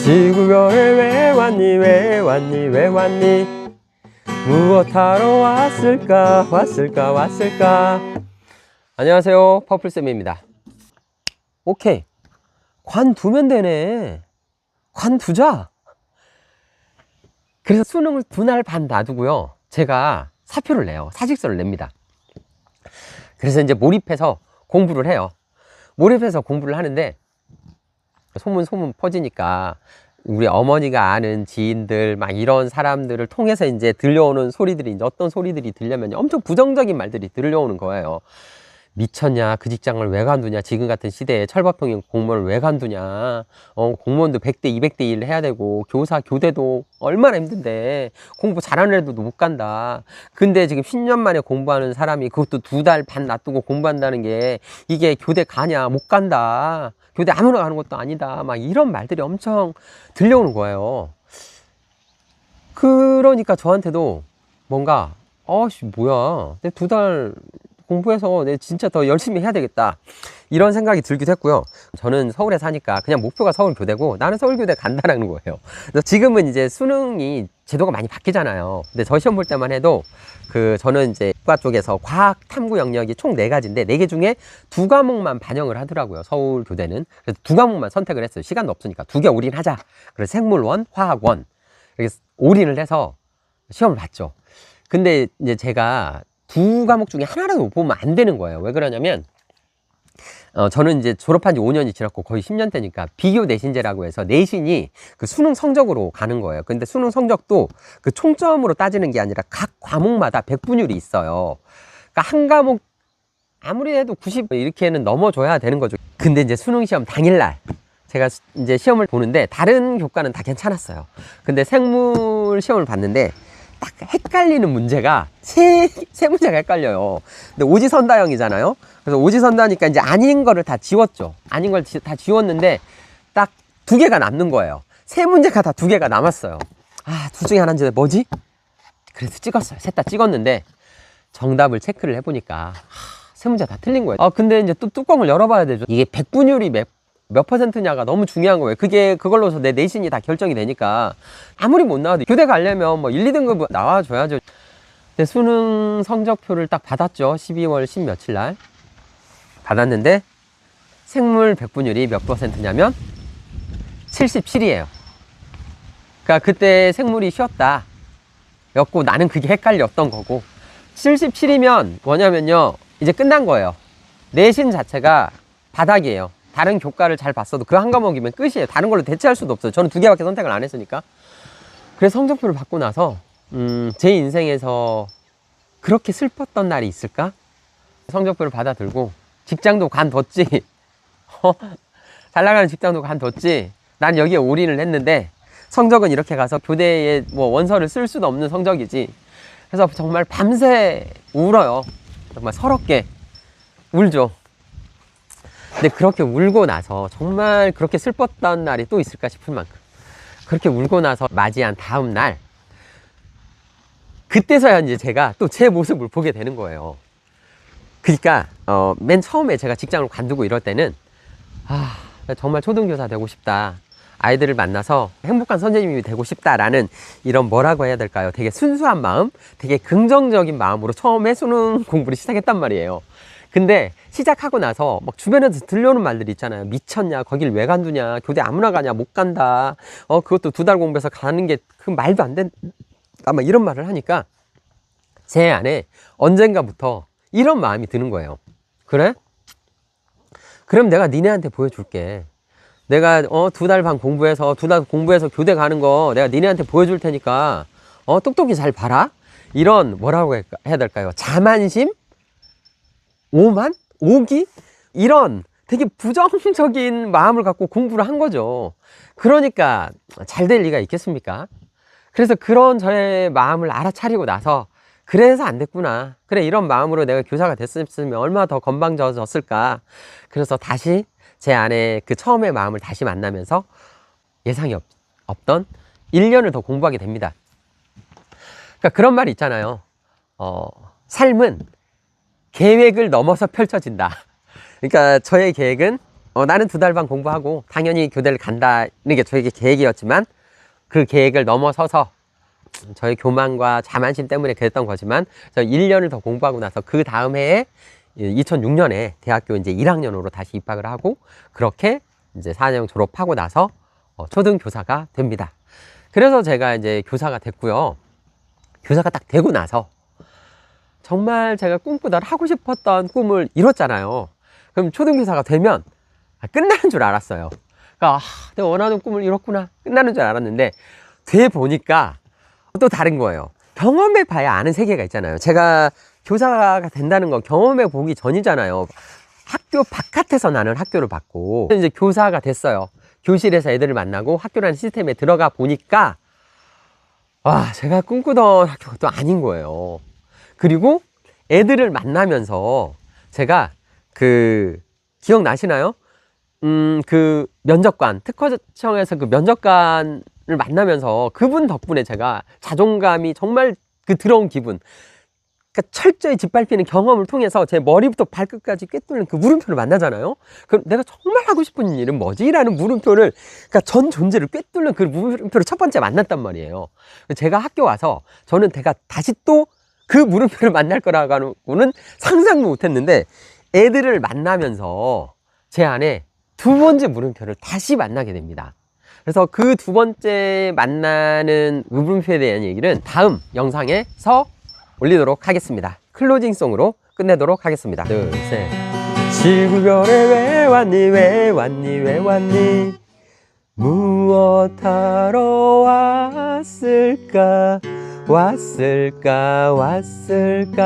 지구별에 왜 왔니 왜 왔니 왜 왔니 무엇하러 왔을까. 안녕하세요, 퍼플쌤입니다. 오케이, 관두면 되네. 관두자. 그래서 수능을 2날 반 놔두고요, 제가 사표를 내요. 사직서를 냅니다. 그래서 이제 몰입해서 공부를 해요. 몰입해서 공부를 하는데 소문 퍼지니까 우리 어머니가 아는 지인들 막 이런 사람들을 통해서 이제 들려오는 소리들이, 이제 어떤 소리들이 들려면 엄청 부정적인 말들이 들려오는 거예요. 미쳤냐, 그 직장을 왜 관두냐, 지금 같은 시대에 철밥통인 공무원을 왜 관두냐, 공무원도 100대 200대 1 해야 되고 교사 교대도 얼마나 힘든데 공부 잘하는 애들도 못 간다. 근데 지금 10년 만에 공부하는 사람이 그것도 2달 반 놔두고 공부한다는 게 이게 교대 가냐, 못 간다, 교대 아무나 가는 것도 아니다, 막 이런 말들이 엄청 들려오는 거예요. 그러니까 저한테도 뭔가 뭐야, 내 2달 공부해서 내 진짜 더 열심히 해야 되겠다, 이런 생각이 들기도 했고요. 저는 서울에 사니까 그냥 목표가 서울교대고 나는 서울교대 간다라는 거예요. 그래서 지금은 이제 수능이 제도가 많이 바뀌잖아요. 근데 저 시험 볼 때만 해도 저는 이제 이과 쪽에서 과학 탐구 영역이 총 4가지인데 4개 중에 2과목만 반영을 하더라고요, 서울교대는. 그래서 2과목만 선택을 했어요. 시간도 없으니까 2개 올인하자. 그래서 생물원, 화학원, 그래서 올인을 해서 시험을 봤죠. 근데 이제 제가 2과목 중에 하나라도 못 보면 안 되는 거예요. 왜 그러냐면 저는 이제 졸업한 지 5년이 지났고 거의 10년 대니까 비교 내신제라고 해서 내신이 그 수능 성적으로 가는 거예요. 근데 수능 성적도 그 총점으로 따지는 게 아니라 각 과목마다 백분율이 있어요. 그러니까 한 과목 아무리 해도 90 이렇게는 넘어줘야 되는 거죠. 근데 이제 수능 시험 당일날 제가 이제 시험을 보는데 다른 교과는 다 괜찮았어요. 근데 생물 시험을 봤는데 딱 헷갈리는 문제가 세 문제가 헷갈려요. 근데 오지선다형이잖아요. 그래서 오지선다니까 이제 아닌 거를 다 지웠죠. 아닌 걸 다 지웠는데 딱 2개가 남는 거예요. 3문제가 다 2개가 남았어요. 둘 중에 하나인데 뭐지? 그래서 찍었어요. 셋 다 찍었는데 정답을 체크를 해보니까 3문제 다 틀린 거예요. 근데 이제 또 뚜껑을 열어봐야 되죠. 이게 백분율이 몇 퍼센트냐가 너무 중요한 거예요. 그걸로서 내 내신이 다 결정이 되니까 아무리 못 나와도 교대 가려면 뭐 1, 2등급 나와줘야죠. 근데 수능 성적표를 딱 받았죠. 12월 10 며칠 날 받았는데 생물 백분율이 몇 퍼센트냐면 77이에요. 그러니까 그때 생물이 쉬었다 였고 나는 그게 헷갈렸던 거고, 77이면 뭐냐면요, 이제 끝난 거예요. 내신 자체가 바닥이에요. 다른 교과를 잘 봤어도 그 한 과목이면 끝이에요. 다른 걸로 대체할 수도 없어요. 저는 2개밖에 선택을 안 했으니까. 그래서 성적표를 받고 나서 제 인생에서 그렇게 슬펐던 날이 있을까? 성적표를 받아 들고 직장도 관뒀지. 잘 나가는 직장도 관뒀지. 난 여기에 올인을 했는데 성적은 이렇게 가서 교대에 뭐 원서를 쓸 수도 없는 성적이지. 그래서 정말 밤새 울어요. 정말 서럽게 울죠. 근데 그렇게 울고 나서 정말 그렇게 슬펐던 날이 또 있을까 싶을 만큼 그렇게 울고 나서 맞이한 다음 날, 그때서야 이제 제가 또 제 모습을 보게 되는 거예요. 그러니까 맨 처음에 제가 직장을 관두고 이럴 때는 정말 초등교사 되고 싶다, 아이들을 만나서 행복한 선생님이 되고 싶다라는 이런, 뭐라고 해야 될까요, 되게 순수한 마음, 되게 긍정적인 마음으로 처음에 수능 공부를 시작했단 말이에요. 근데 시작하고 나서 막 주변에서 들려오는 말들이 있잖아요. 미쳤냐, 거길 왜 간두냐, 교대 아무나 가냐, 못 간다, 그것도 2달 공부해서 가는 게 그 말도 안 된다, 아마 이런 말을 하니까 제 안에 언젠가부터 이런 마음이 드는 거예요. 그래? 그럼 내가 니네한테 보여줄게. 내가 2달 반 공부해서 2달 공부해서 교대 가는 거 내가 니네한테 보여줄 테니까 똑똑히 잘 봐라. 이런, 뭐라고 해야 될까요, 자만심? 오만? 오기? 이런 되게 부정적인 마음을 갖고 공부를 한 거죠. 그러니까 잘 될 리가 있겠습니까? 그래서 그런 저의 마음을 알아차리고 나서, 그래서 안 됐구나, 그래, 이런 마음으로 내가 교사가 됐으면 얼마나 더 건방져졌을까. 그래서 다시 제 안에 그 처음의 마음을 다시 만나면서 예상이 없던 1년을 더 공부하게 됩니다. 그러니까 그런 말이 있잖아요. 삶은 계획을 넘어서 펼쳐진다. 그러니까 저의 계획은 나는 2달 반 공부하고 당연히 교대를 간다는 게 저에게 계획이었지만 그 계획을 넘어서서 저의 교만과 자만심 때문에 그랬던 거지만 저 1년을 더 공부하고 나서 그 다음 해에 2006년에 대학교 이제 1학년으로 다시 입학을 하고 그렇게 이제 4학년 졸업하고 나서 초등교사가 됩니다. 그래서 제가 이제 교사가 됐고요. 교사가 딱 되고 나서 정말 제가 꿈꾸던 하고 싶었던 꿈을 이뤘잖아요. 그럼 초등교사가 되면 끝나는 줄 알았어요. 그러니까 내가 원하는 꿈을 이뤘구나 끝나는 줄 알았는데 돼 보니까 또 다른 거예요. 경험해 봐야 아는 세계가 있잖아요. 제가 교사가 된다는 건 경험해 보기 전이잖아요. 학교 바깥에서 나는 학교를 받고 이제 교사가 됐어요. 교실에서 애들을 만나고 학교라는 시스템에 들어가 보니까 와, 제가 꿈꾸던 학교가 또 아닌 거예요. 그리고 애들을 만나면서 제가 기억나시나요? 그 면접관, 특허청에서 그 면접관을 만나면서 그분 덕분에 제가 자존감이 정말 들어온 기분. 그러니까 철저히 짓밟히는 경험을 통해서 제 머리부터 발끝까지 꿰뚫는 그 물음표를 만나잖아요. 그럼 내가 정말 하고 싶은 일은 뭐지? 라는 물음표를, 그러니까 전 존재를 꿰뚫는 그 물음표를 첫 번째 만났단 말이에요. 제가 학교 와서 저는 제가 다시 또 그 물음표를 만날 거라고는 상상도 못 했는데 애들을 만나면서 제 안에 2번째 물음표를 다시 만나게 됩니다. 그래서 그 2번째 만나는 물음표에 대한 얘기는 다음 영상에서 올리도록 하겠습니다. 클로징송으로 끝내도록 하겠습니다. 둘, 셋. 지구별에 왜 왔니 왜 왔니 왜 왔니 무엇하러 왔을까 왔을까 왔을까